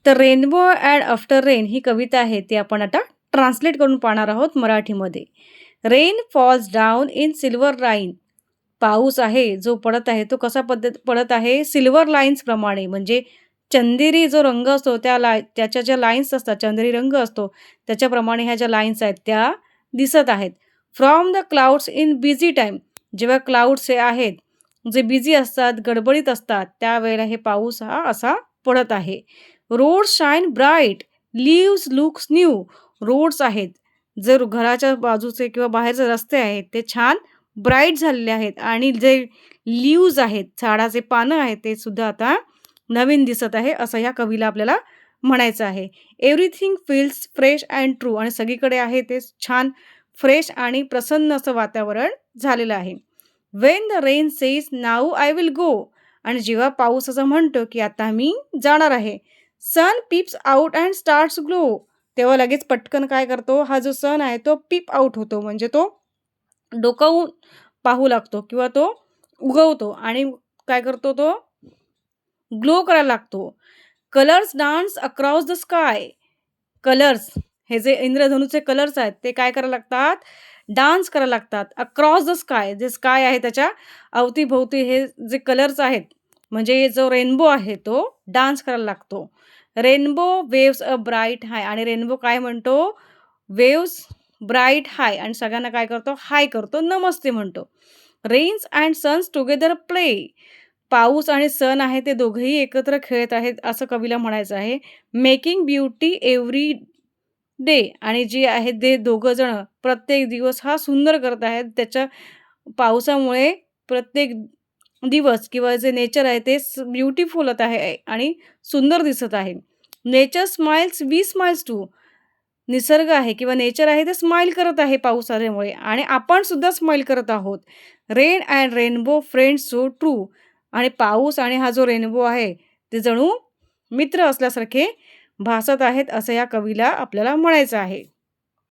तर rainbow and after rain ही कविता आहे ती आपण आता ट्रान्सलेट करून पाहणार आहोत मराठीमध्ये. Rain falls down in silver line. पाऊस आहे जो पडत आहे तो कसा पडत आहे सिल्वर लाईन्सप्रमाणे म्हणजे चंदेरी जो रंग असतो त्याच्या ज्या लाईन्स असतात चंदेरी रंग असतो त्याच्याप्रमाणे ह्या ज्या लाईन्स आहेत त्या दिसत आहेत. From the clouds in busy time. जेव्हा क्लाउड्स हे आहेत जे बिझी असतात, गडबडीत असतात त्यावेळेला हे पाऊस हा असा पडत आहे. Roads shine bright, leaves looks new. Roads आहेत, जर घराच्या बाजूचे किंवा बाहेरचे रस्ते आहेत ते छान ब्राईट झालेले आहेत आणि जे लीव्हज आहेत, झाडाचे पानं आहेत ते सुद्धा आता नवीन दिसत आहे, असं ह्या कवीला आपल्याला म्हणायचं आहे. Everything feels fresh and true आणि सगळीकडे आहे ते छान फ्रेश आणि प्रसन्न असं वातावरण झालेलं आहे. Wien the rain says now I will go. आणि जेव्हा पाऊस असं म्हणतो की आता मी जाणार आहे. Sun peeps out and starts glow. तेव्हा लगेच पटकन काय करतो हा जो सन आहे तो पीप आउट होतो म्हणजे तो डोकावून पाहू लागतो किंवा तो उगवतो आणि काय करतो तो ग्लो करायला लागतो. Colours dance across the sky. Colours हे जे इंद्रधनुचे कलर्स आहेत ते काय करायला लागतात? डान्स करायला लागतात. अक्रॉस द स्काय जे स्काय आहे त्याच्या अवतीभोवती हे जे कलर्स आहेत, म्हणजे जो रेनबो आहे तो डान्स करायला लागतो. रेनबो वेव्हज अ ब्राईट हाय आणि रेनबो काय म्हणतो? वेव्हज ब्राईट हाय आणि सगळ्यांना काय करतो? हाय करतो, नमस्ते म्हणतो. Rains and suns together play. पाऊस आणि सण आहे ते दोघेही एकत्र खेळत आहेत असं कवीला म्हणायचं आहे. मेकिंग ब्युटी एव्हरी डे आणि जी आहेत ते दोघं जण प्रत्येक दिवस हा सुंदर करत आहेत. त्याच्या पावसामुळे प्रत्येक दिवस किंवा जे नेचर आहे ते ब्युटिफुल होत आहे आणि सुंदर दिसत आहे. Nature smiles, we smiles too. निसर्ग आहे किंवा नेचर आहे ते स्माईल करत आहे पाऊस आल्यामुळे आणि आपण सुद्धा स्माईल करत आहोत. Rain and rainbow friends so true. आणि पाऊस आणि हा जो रेनबो आहे ते जणू मित्र असल्यासारखे भासत आहेत असं या कवीला आपल्याला म्हणायचं आहे.